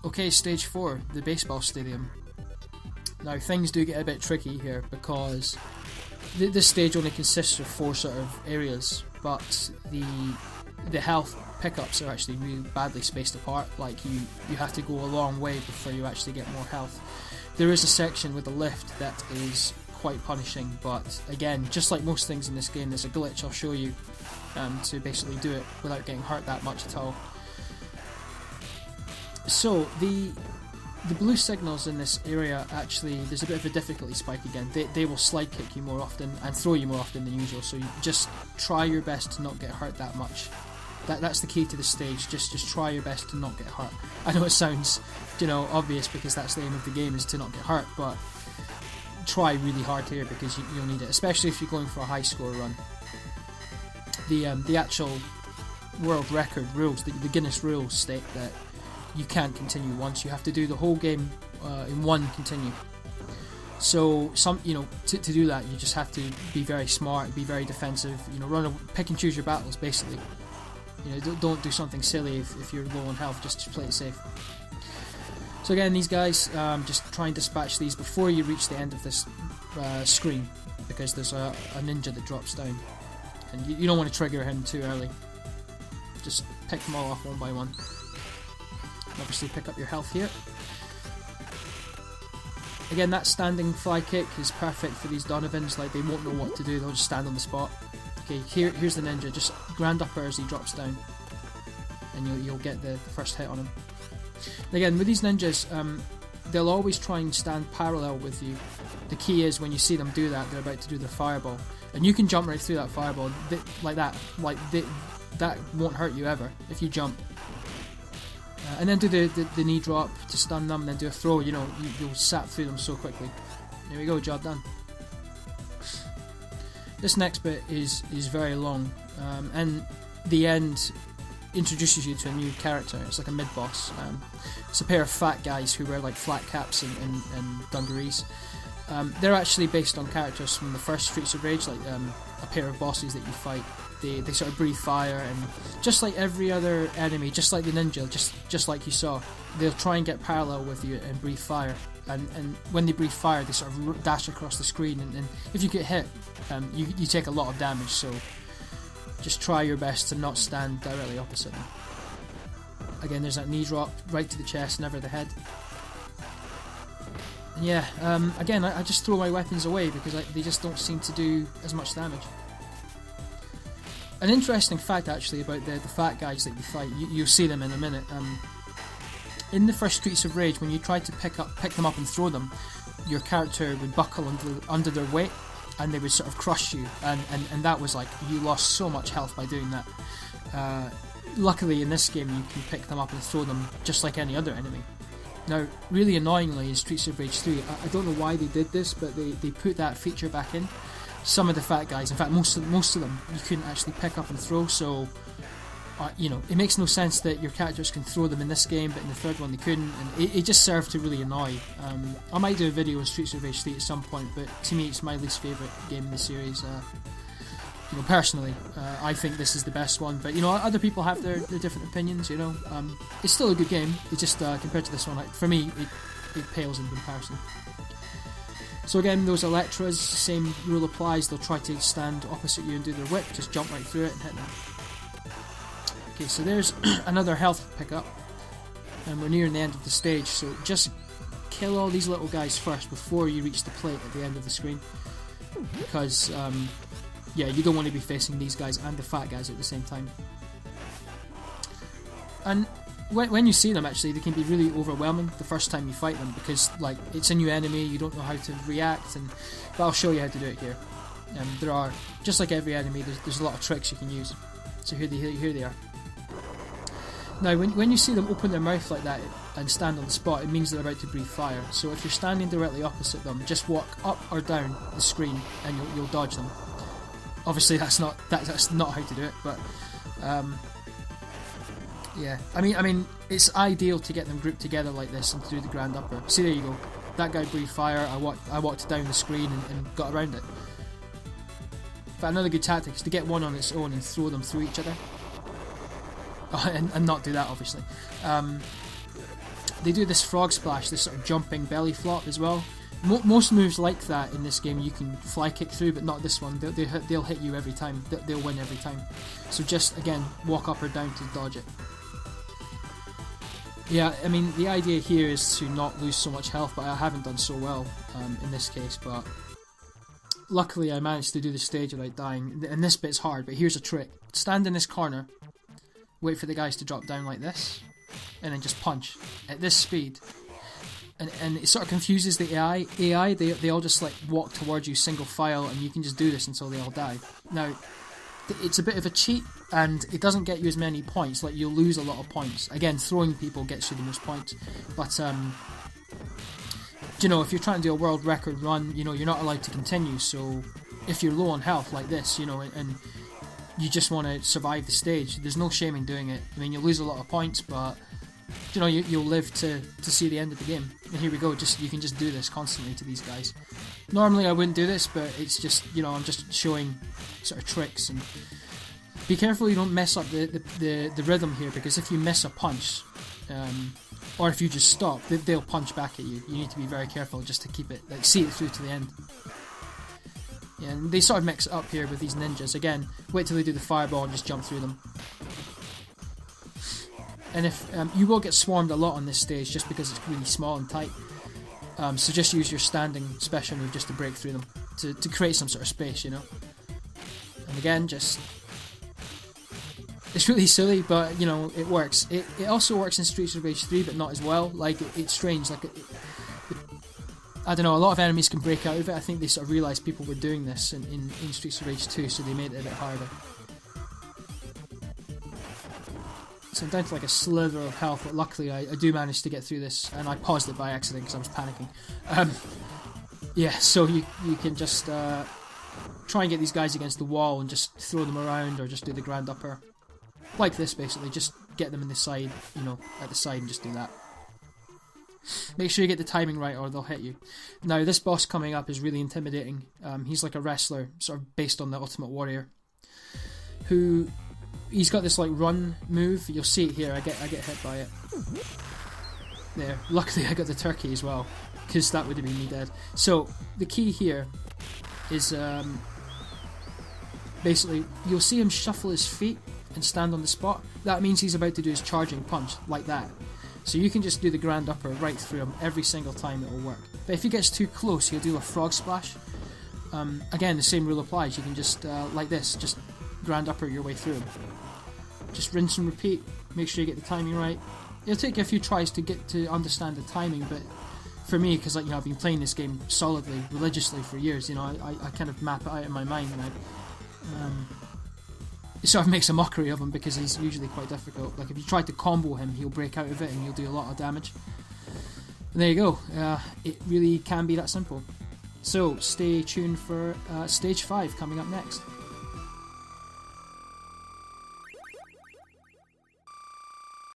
Okay, stage 4, the baseball stadium. Now things do get a bit tricky here because this stage only consists of 4 sort of areas, but the health pickups are actually really badly spaced apart. Like you have to go a long way before you actually get more health. There is a section with a lift that is quite punishing, but again, just like most things in this game, there's a glitch I'll show you to basically do it without getting hurt that much at all. So the blue signals in this area, actually there's a bit of a difficulty spike again. They will slide kick you more often and throw you more often than usual, so you just try your best to not get hurt that much. That's the key to the stage. Just try your best to not get hurt. I know it sounds, obvious because that's the aim of the game, is to not get hurt, but try really hard here because you'll need it, especially if you're going for a high score run. The actual world record rules, the Guinness rules state that you can't continue once. You have to do the whole game in one continue. So to do that, you just have to be very smart, be very defensive. Pick and choose your battles basically. Don't do something silly if you're low on health. Just play it safe. So again, these guys, just try and dispatch these before you reach the end of this screen, because there's a ninja that drops down, and you don't want to trigger him too early. Just pick them all off one by one. Obviously pick up your health here. Again, that standing fly kick is perfect for these Donovans. Like, they won't know what to do, they'll just stand on the spot. Okay, here's the ninja, just grand upper as he drops down, and you'll get the first hit on him. And again, with these ninjas, they'll always try and stand parallel with you. The key is when you see them do that, they're about to do their fireball, and you can jump right through that fireball like that. That won't hurt you ever if you jump. And then do the knee drop to stun them, and then do a throw. You'll sap through them so quickly. There we go, job done. This next bit is very long, and the end introduces you to a new character. It's like a mid-boss. It's a pair of fat guys who wear like flat caps and dungarees. They're actually based on characters from the first Streets of Rage, like a pair of bosses that you fight. They sort of breathe fire, and just like every other enemy, just like the ninja, just like you saw, they'll try and get parallel with you and breathe fire. And when they breathe fire, they sort of dash across the screen, and if you get hit, you take a lot of damage. So just try your best to not stand directly opposite them. Again, there's that knee drop right to the chest, never the head. And yeah, again, I just throw my weapons away because they just don't seem to do as much damage. An interesting fact actually about the fat guys that you fight, you'll see them in a minute. In the first Streets of Rage, when you tried to pick them up and throw them, your character would buckle under their weight, and they would sort of crush you, and that was like, you lost so much health by doing that. Luckily in this game you can pick them up and throw them just like any other enemy. Now, really annoyingly in Streets of Rage 3, I don't know why they did this, but they put that feature back in. Some of the fat guys, in fact most of them, you couldn't actually pick up and throw, so it makes no sense that your characters can throw them in this game, but in the third one they couldn't, and it just served to really annoy. I might do a video on Streets of Rage 3 at some point, but to me it's my least favourite game in the series. Personally, I think this is the best one, but other people have their different opinions. It's still a good game. It just compared to this one, for me, it pales in comparison. So again, those Electras, same rule applies. They'll try to stand opposite you and do their whip. Just jump right through it and hit them. Okay, so there's another health pickup, and we're nearing the end of the stage. So just kill all these little guys first before you reach the plate at the end of the screen, because you don't want to be facing these guys and the fat guys at the same time. And when you see them, actually, they can be really overwhelming the first time you fight them, because like, it's a new enemy, you don't know how to react, but I'll show you how to do it here. There are, just like every enemy, there's a lot of tricks you can use. So here they are. Now when you see them open their mouth like that and stand on the spot, it means they're about to breathe fire. So if you're standing directly opposite them, just walk up or down the screen and you'll dodge them. Obviously that's not how to do it, but yeah, I mean, it's ideal to get them grouped together like this and to do the grand upper. See, there you go. That guy breathed fire. I walked down the screen and got around it. But another good tactic is to get one on its own and throw them through each other. And not do that, obviously. they do this frog splash, this sort of jumping belly flop as well. Most moves like that in this game you can fly kick through, but not this one. They'll hit you every time. They'll win every time. So just, again, walk up or down to dodge it. Yeah, I mean, the idea here is to not lose so much health, but I haven't done so well in this case. But luckily I managed to do the stage without dying. And this bit's hard, but here's a trick. Stand in this corner, wait for the guys to drop down like this, and then just punch at this speed. And it sort of confuses the AI. They all just like walk towards you single file, and you can just do this until they all die. Now, it's a bit of a cheat, and it doesn't get you as many points. Like, you'll lose a lot of points. Again, throwing people gets you the most points. But you know, if you're trying to do a world record run, you know, you're not allowed to continue. So if you're low on health like this, you know, and you just want to survive the stage, there's no shame in doing it. I mean, you'll lose a lot of points, but you know, you'll live to see the end of the game. And here we go, you can just do this constantly to these guys. Normally I wouldn't do this, but it's just, you know, I'm just showing sort of tricks. And be careful you don't mess up the rhythm here, because if you miss a punch, or if you just stop, they'll punch back at you. You need to be very careful just to keep it, like, see it through to the end. Yeah, and they sort of mix it up here with these ninjas. Again, wait till they do the fireball and just jump through them. And if you will get swarmed a lot on this stage just because it's really small and tight, so just use your standing special move just to break through them, to create some sort of space, you know. And again, just, it's really silly, but you know, it works. It also works in Streets of Rage 3, but not as well. Like, it's strange. Like, I don't know, a lot of enemies can break out of it. I think they sort of realised people were doing this in Streets of Rage 2, so they made it a bit harder. So I'm down to like a slither of health, but luckily I do manage to get through this, and I paused it by accident because I was panicking. Yeah, so you can just try and get these guys against the wall and just throw them around, or just do the grand upper. Like this, basically. Just get them in the side, you know, at the side, and just do that. Make sure you get the timing right or they'll hit you. Now, this boss coming up is really intimidating. He's like a wrestler, sort of based on the Ultimate Warrior, who... He's got this like run move. You'll see it here. I get hit by it. There. Luckily I got the turkey as well, because that would have been me dead. So the key here is basically you'll see him shuffle his feet and stand on the spot. That means he's about to do his charging punch, like that. So you can just do the grand upper right through him every single time. It will work. But if he gets too close, he'll do a frog splash. Again, the same rule applies. You can just like this, just grand upper your way through him. Just rinse and repeat. Make sure you get the timing right. It'll take you a few tries to get to understand the timing, but for me, because like, you know, I've been playing this game solidly, religiously for years, you know, I kind of map it out in my mind, and it sort of makes a mockery of him because he's usually quite difficult. Like, if you try to combo him, he'll break out of it and you'll do a lot of damage. And there you go. It really can be that simple. So stay tuned for stage 5 coming up next.